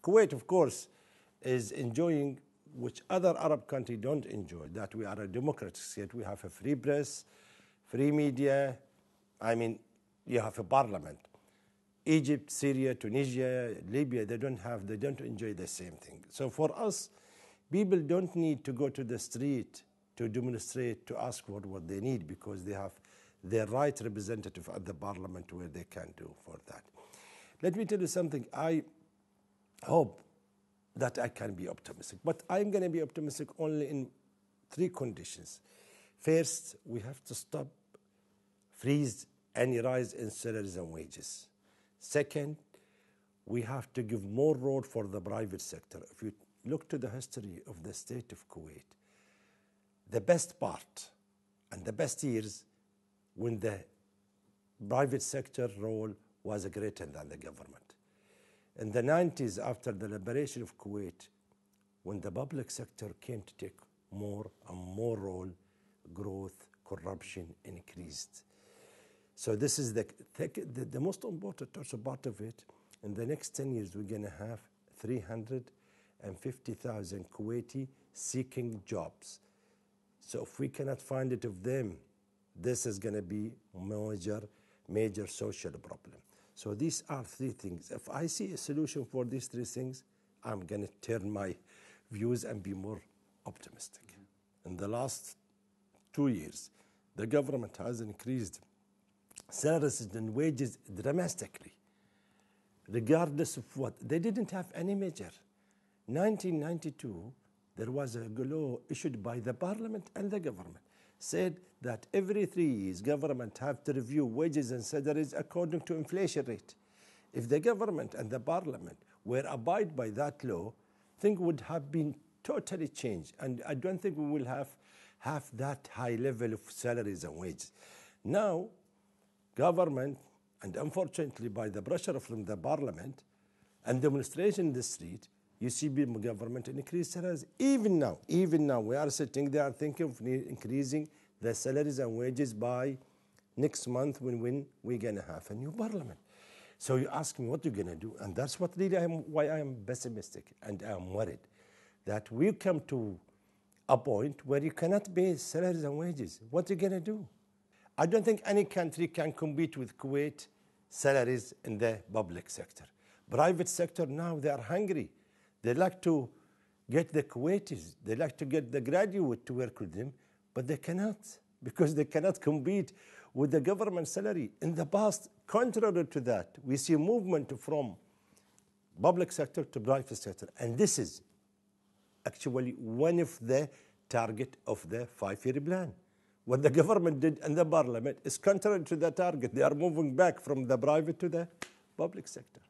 Kuwait, of course, is enjoying, which other Arab countries don't enjoy, that we are a democratic state. We have a free press, free media. I mean, you have a parliament. Egypt, Syria, Tunisia, Libya, they don't enjoy the same thing. So for us, people don't need to go to the street to demonstrate, to ask for what they need, because they have their right representative at the parliament where they can do for that. Let me tell you something. I hope that I can be optimistic, but I'm going to be optimistic only in 3 conditions. First, we have to stop, freeze any rise in salaries and wages. Second, we have to give more role for the private sector. If you look to the history of the state of Kuwait, the best part and the best years when the private sector role was greater than the government. In the 90s, after the liberation of Kuwait, when the public sector came to take more and more role, growth, corruption increased. So this is the most important also part of it. In the next 10 years, we're going to have 350,000 Kuwaiti seeking jobs. So if we cannot find it of them, this is going to be major social problem. So these are 3 things. If I see a solution for these 3 things, I'm going to turn my views and be more optimistic. In the last 2 years, the government has increased salaries and wages dramatically, regardless of what. They didn't have any measure. 1992, there was a law issued by the parliament and the government, said that every 3 years, government have to review wages and salaries according to inflation rate. If the government and the parliament were abide by that law, things would have been totally changed. And I don't think we will have that high level of salaries and wages. Now, government, and unfortunately by the pressure from the parliament and demonstration in the street, you see government increase salaries. Even now, we are sitting there thinking of increasing the salaries and wages by next month when we're going to have a new parliament. So you ask me what you're going to do, and that's what really why I am pessimistic and I'm worried that we come to a point where you cannot pay salaries and wages. What are you going to do? I don't think any country can compete with Kuwait salaries in the public sector. Private sector now, they are hungry. They like to get the Kuwaitis, they like to get the graduate to work with them, but they cannot, because they cannot compete with the government salary. In the past, contrary to that, we see movement from public sector to private sector. And this is actually one of the target of the 5-year plan. What the government did and the parliament is contrary to the target. They are moving back from the private to the public sector.